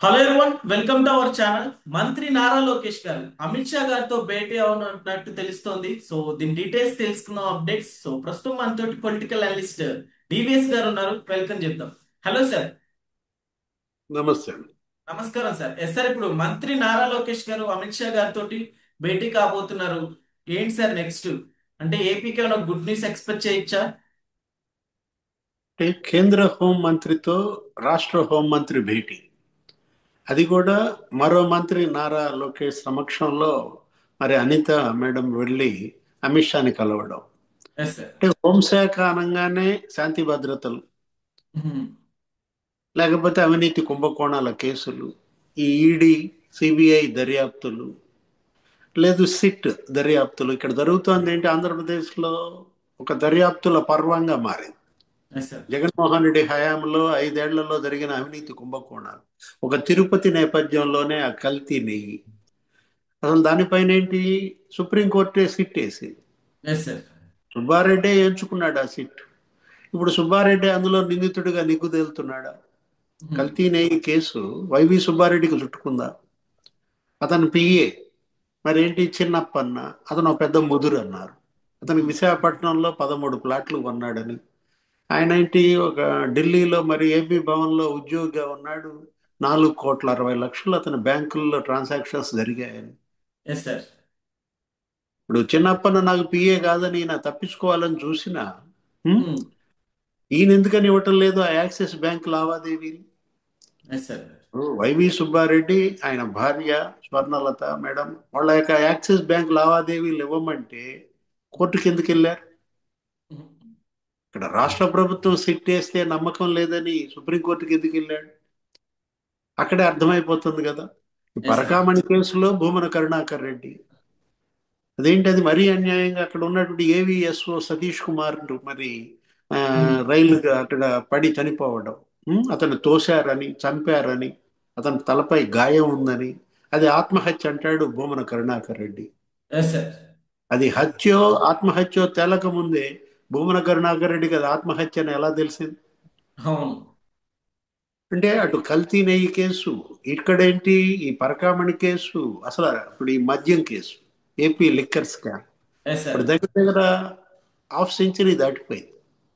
Hello everyone, welcome to our channel. మంత్రి నారా లోకేష్ గారు అమిత్ షా గారితో భేటీ అవునట్టు తెలుస్తోంది. సో దీని డీటెయిల్స్ తెలుసుకుందాం, అప్డేట్స్. సో ప్రస్తుతం మనతోటి పొలిటికల్ అనలిస్ట్ డివిఎస్ గారు ఉన్నారు. వెల్కమ్ చెప్దాం. Hello sir. నమస్తే అండి. నమస్కారం సార్. ఎస్ సార్, ఇప్పుడు మంత్రి నారా లోకేష్ గారు అమిత్ షా గారితో భేటీ కాబోతున్నారు. ఏంటి సార్ నెక్స్ట్? అంటే ఏపీకి ఏమైనా గుడ్ న్యూస్ ఎక్స్పెక్ట్ చేయొచ్చా? అంటే కేంద్ర హోంమంత్రితో రాష్ట్ర హోంమంత్రి భేటీ, అది కూడా మరో మంత్రి నారా లోకేష్ సమక్షంలో మరి అనిత మేడం వెళ్ళి అమిత్ షాని కలవడం. Yes sir. అంటే హోంశాఖ అనగానే శాంతి భద్రతలు, లేకపోతే అవినీతి కుంభకోణాల కేసులు, ఈ ఈడీ సిబిఐ దర్యాప్తులు, లేదు సిట్ దర్యాప్తులు. ఇక్కడ జరుగుతోంది ఏంటి, ఆంధ్రప్రదేశ్లో ఒక దర్యాప్తుల పర్వంగా మారింది. Yes sir. జగన్మోహన్ రెడ్డి హయాంలో 5 ఏళ్లలో జరిగిన అవినీతి కుంభకోణాలు, ఒక తిరుపతి నేపథ్యంలోనే ఆ కల్తీ నెయ్యి, అసలు దానిపైన ఏంటి, సుప్రీంకోర్టే సిట్ వేసింది. Yes sir. సుబ్బారెడ్డే ఎంచుకున్నాడు ఆ సిట్. ఇప్పుడు సుబ్బారెడ్డి అందులో నిందితుడిగా నిగ్గు తేలుతున్నాడా? కల్తీ నెయ్యి కేసు వైవి సుబ్బారెడ్డికి చుట్టుకుందా? అతను పిఏ మరేంటి చిన్నప్పన్న, అతను ఒక పెద్ద ముదురు అన్నారు. అతనికి విశాఖపట్నంలో 13 ప్లాట్లు కొన్నాడని, ఆయన ఏంటి ఒక ఢిల్లీలో మరి ఏపీ భవన్లో ఉద్యోగిగా ఉన్నాడు. 4,60,00,000 అతని బ్యాంకుల్లో ట్రాన్సాక్షన్స్ జరిగాయని. Yes sir. ఇప్పుడు చిన్నప్పన్న నాకు పిఏ కాదని ఈయన తప్పించుకోవాలని చూసినా, హ్మ్, ఈయన ఎందుకని ఇవ్వటం లేదు ఆ యాక్సిస్ బ్యాంక్ లావాదేవీలు? Yes sir. వైవి సుబ్బారెడ్డి, ఆయన భార్య స్వర్ణలత మేడం, వాళ్ళ యొక్క యాక్సిస్ బ్యాంక్ లావాదేవీలు ఇవ్వమంటే కోర్టుకి ఎందుకు వెళ్ళారు? ఇక్కడ రాష్ట్ర ప్రభుత్వం సిట్ వేస్తే నమ్మకం లేదని సుప్రీంకోర్టుకి ఎందుకు వెళ్ళాడు? అక్కడే అర్థమైపోతుంది కదా. ఈ ఎస్ సార్. పరకామణి కేసులో భూమన కరుణాకర్ రెడ్డి, అదేంటి అది మరీ అన్యాయంగా అక్కడ ఉన్నటువంటి ఏవిఎస్ఓ సతీష్ కుమార్ మరి ఆ, రైలుగా అక్కడ పడి చనిపోవడం, అతను తోశారని చంపారని, అతని తలపై గాయం ఉందని, అది ఆత్మహత్య అంటాడు భూమన కరుణాకర్ రెడ్డి. Yes sir. అది హత్యో ఆత్మహత్యో తేలక ముందే భూమన కరుణాకర్ రెడ్డికి అది ఆత్మహత్య అని ఎలా తెలిసింది? అవును. అంటే అటు కల్తీ నెయ్యి కేసు, ఇక్కడేంటి ఈ పరకామణి కేసు, అసలు ఇప్పుడు ఈ మద్యం case, AP liquor scam, yes sir. ఇప్పుడు దగ్గర దగ్గర హాఫ్ సెంచరీ దాటిపోయింది.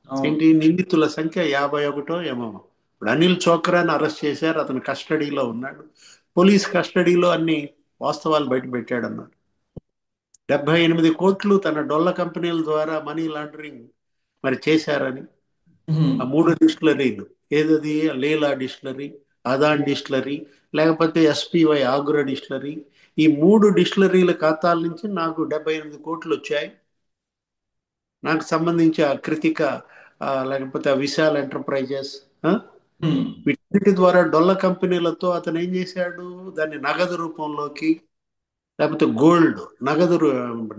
అవును. ఏంటి నిందితుల సంఖ్య 51 ఏమో. ఇప్పుడు అనిల్ చోక్రాని అరెస్ట్ చేశారు, అతను కస్టడీలో ఉన్నాడు. పోలీస్ కస్టడీలో అన్ని వాస్తవాలు బయట పెట్టాడన్నారు. 78 కోట్లు తన డొల్ల కంపెనీల ద్వారా మనీ లాండరింగ్ మరి చేశారని. ఆ 3 డిస్టిలరీలు, ఏదది లీలా డిస్టిలరీ, అదాన్ డిస్టిలరీ, లేకపోతే ఎస్పీవై ఆగ్రో డిస్టిలరీ, ఈ 3 డిస్టిలరీల ఖాతాల నుంచి నాకు 78 కోట్లు వచ్చాయి. నాకు సంబంధించి ఆ కృతిక, లేకపోతే ఆ విశాల్ ఎంటర్ప్రైజెస్, వీటి ద్వారా డొల్ల కంపెనీలతో అతను ఏం చేశాడు, దాన్ని నగదు రూపంలోకి, లేకపోతే గోల్డ్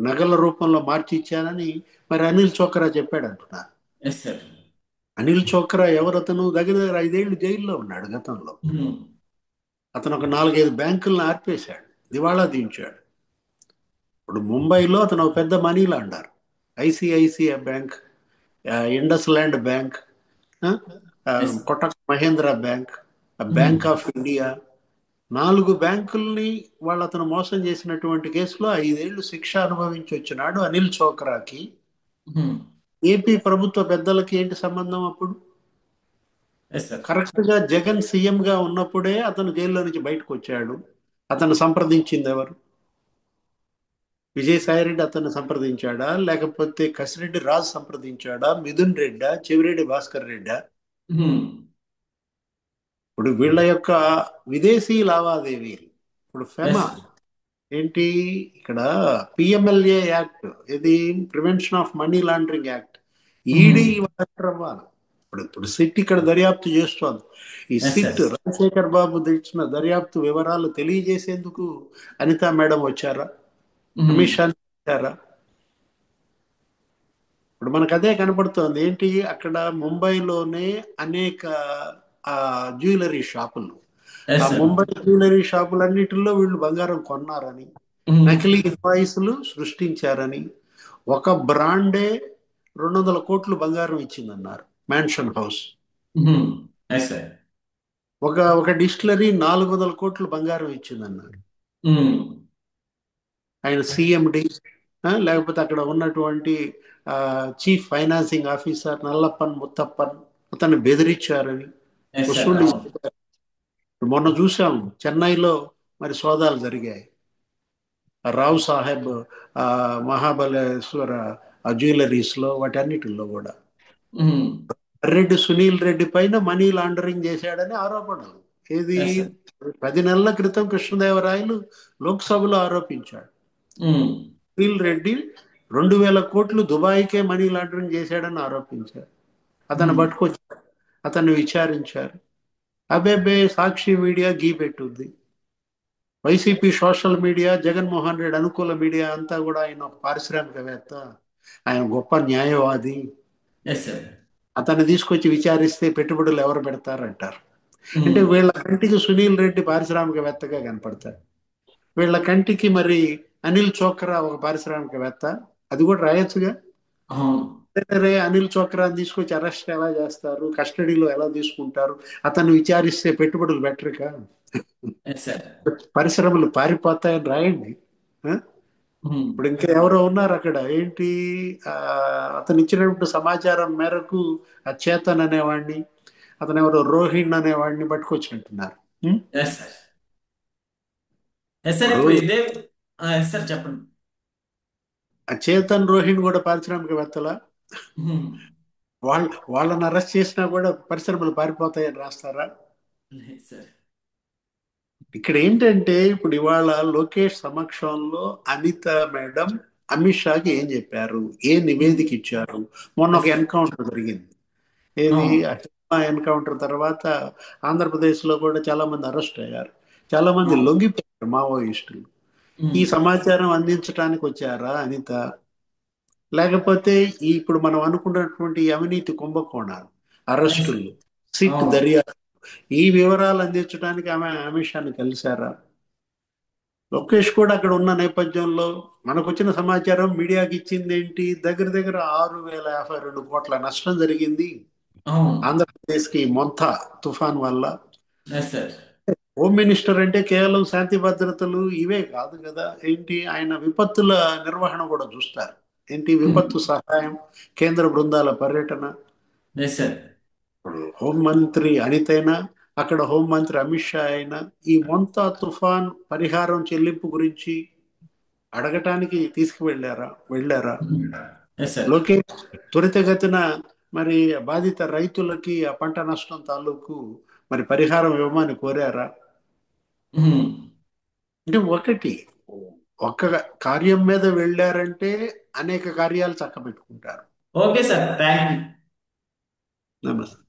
నగల రూపంలో మార్చి ఇచ్చానని మరి అనిల్ చోక్రా చెప్పాడు అంటున్నారు. Yes sir. అనిల్ చోక్రా ఎవరు? అతను దగ్గర దగ్గర 5 ఏళ్ళు జైల్లో ఉన్నాడు గతంలో. అతను ఒక 4-5 బ్యాంకులను ఆర్పేశాడు, దివాళా దించాడు. ఇప్పుడు ముంబైలో అతను ఒక పెద్ద money launder. ICICI bank, IndusInd bank, ఆ, ఆ, yes. Kotak Mahindra bank, bank of India, 4 బ్యాంకుల్ని వాళ్ళు అతను మోసం చేసినటువంటి కేసులో 5 ఏళ్ళు శిక్ష అనుభవించి వచ్చినాడు అనిల్ చోక్రాకి. ఏపీ ప్రభుత్వ పెద్దలకి ఏంటి సంబంధం అప్పుడు? Yes sir. కరెక్ట్ గా జగన్ సీఎం గా ఉన్నప్పుడే అతను జైల్లో నుంచి బయటకు వచ్చాడు. అతను సంప్రదించింది ఎవరు? విజయసాయిరెడ్డి అతన్ని సంప్రదించాడా, లేకపోతే కసిరెడ్డి రాజు సంప్రదించాడా, మిథున్ రెడ్డా, చెవిరెడ్డి భాస్కర్ రెడ్డా? ఇప్పుడు వీళ్ళ యొక్క విదేశీ లావాదేవీలు, ఇప్పుడు ఫెమా ఎస్. ఏంటి, ఇక్కడ పిఎంఎల్ఏ యాక్ట్, ఇది prevention of money laundering act, ED అవ్వాలి. ఇప్పుడు సిట్ ఇక్కడ దర్యాప్తు చేస్తోంది. ఈ yes sir. SIT Rajasekhar Babu తెచ్చిన దర్యాప్తు వివరాలు తెలియజేసేందుకు అనితా మేడం వచ్చారా, అమిత్ షా వచ్చారా? ఇప్పుడు మనకు అదే కనపడుతోంది. ఏంటి అక్కడ ముంబైలోనే అనేక ఆ జ్యువెలరీ షాపులు, ఆ ఎస్ సార్. ముంబై జ్యువెలరీ షాపులన్నిటిలో వీళ్ళు బంగారం కొన్నారని, నకిలీ ఇన్వాయిస్లు సృష్టించారని, ఒక బ్రాండే 200 కోట్లు బంగారం ఇచ్చిందన్నారు మ్యాన్షన్ హౌస్. Yes sir. ఒక డిస్టిలరీ 400 కోట్లు బంగారం ఇచ్చిందన్నారు. ఉమ్. ఆయన సిఎండి, లేకపోతే అక్కడ ఉన్నటువంటి chief financing officer Nallappan Muthappan అతన్ని బెదిరించారని ఎస్ సార్, వస్తుండి. అవును. మొన్న చూసాం చెన్నైలో మరి సోదాలు జరిగాయి. రావు సాహెబ్ ఆ, మహాబలేశ్వర జ్యువెలరీస్ లో వాటన్నిటిలో కూడా ఉమ్. రెడ్డి సునీల్ రెడ్డి పైన మనీ లాండరింగ్ చేశాడని ఆరోపణలు. ఏది ఎస్ సార్. 10 నెలల క్రితం కృష్ణదేవరాయలు లోక్సభలో ఆరోపించాడు. ఉమ్. సునీల్ రెడ్డి 2,000 కోట్లు దుబాయ్కే మనీ లాండరింగ్ చేశాడని ఆరోపించారు. అతను ఉమ్. పట్టుకొచ్చారు, అతన్ని విచారించారు. అబేబే సాక్షి మీడియా గీ పెట్టుద్ది, YCP social media, Jaganmohan Reddy అనుకూల మీడియా అంతా కూడా ఆయన ఒక పారిశ్రామికవేత్త, ఆయన గొప్ప న్యాయవాది, ఎస్ సార్. అతన్ని తీసుకొచ్చి విచారిస్తే పెట్టుబడులు ఎవరు పెడతారంటారు. అంటే ఉమ్. వీళ్ళ కంటికి సునీల్ రెడ్డి పారిశ్రామికవేత్తగా కనపడతారు, వీళ్ళ కంటికి మరి అనిల్ చోక్రా ఒక పారిశ్రామికవేత్త. అది కూడా రాయొచ్చుగా. అవును. సరే, అనిల్ చోక్రాని తీసుకొచ్చి అరెస్ట్ ఎలా చేస్తారు, కస్టడీలో ఎలా తీసుకుంటారు, అతన్ని విచారిస్తే పెట్టుబడులు బెటర్గా, ఎస్ సార్. పరిశ్రమలు పారిపోతాయని రాయండి. ఆ? ఉమ్. ఇప్పుడు ఇంకా ఎవరో ఉన్నారు అక్కడ ఏంటి, ఆ, అతను ఇచ్చినటువంటి సమాచారం మేరకు ఆ చేతన్ అనేవాడిని, అతను ఎవరో రోహిణ్ అనేవాడిని పట్టుకొచ్చినట్టున్నారు. ఉం? Yes sir. ఎస్ సార్, ఇప్పుడు ఇప్పుడు ఇదే. ఎస్ సార్, చెప్పండి. ఆ చేతన్ రోహిణ్ కూడా పారిశ్రామికవేత్తల, ఉమ్. వాళ్ళని అరెస్ట్ చేసినా కూడా పరిశ్రమలు పారిపోతాయని రాస్తారా? లేదు సార్. ఇక్కడ ఏంటంటే ఇప్పుడు ఇవాళ లోకేష్ సమక్షంలో అనిత మేడం అమిత్ షాకి ఏం చెప్పారు, ఏ నివేదిక ఇచ్చారు. మొన్న ఎస్ ఒక సార్. ఎన్కౌంటర్ జరిగింది. ఏది అవును. ఆ ఎన్కౌంటర్ తర్వాత ఆంధ్రప్రదేశ్ లో కూడా చాలా మంది అరెస్ట్ అయ్యారు, చాలా మంది అవును. లొంగిపోయారు మావోయిస్టులు. ఈ ఉమ్. సమాచారం అందించడానికి వచ్చారా అనిత, లేకపోతే ఈ ఇప్పుడు మనం అనుకున్నటువంటి ఈ అవినీతి కుంభకోణాలు, ఎస్ సార్. అరెస్టులు, సిట్ అవును. దర్యాప్తు, ఈ వివరాలు అందించడానికి ఆమె అమిత్ షాని కలిశారా? లోకేష్ కూడా అక్కడ ఉన్న నేపథ్యంలో మనకు వచ్చిన సమాచారం మీడియాకి ఇచ్చింది ఏంటి, దగ్గర దగ్గర 6,052 కోట్ల నష్టం జరిగింది అవును. ఆంధ్రప్రదేశ్కి మొంత తుఫాన్ వల్ల. Yes sir. హోమ్ మినిస్టర్ అంటే కేవలం శాంతి భద్రతలు ఇవే కాదు కదా, ఏంటి ఆయన విపత్తుల నిర్వహణ కూడా చూస్తారు. ఏంటి విపత్తు సహాయం, కేంద్ర బృందాల పర్యటన. Yes sir. ఇప్పుడు హోంమంత్రి అనిత అయినా, అక్కడ హోంమంత్రి అమిత్ షా అయినా ఈ మొంతా తుఫాన్ పరిహారం చెల్లింపు గురించి అడగటానికి తీసుకువెళ్ళారా, వెళ్ళారా? Yes sir. లోకేష్ త్వరితగతిన మరి బాధిత రైతులకి ఆ పంట నష్టం తాలూకు మరి పరిహారం ఇవ్వమని కోరారా? అంటే ఒకటి, ఒక్క కార్యం మీద వెళ్ళారంటే అనేక కార్యాలు చక్కబెట్టుకుంటారు. Okay sir, thank you. నమస్తే.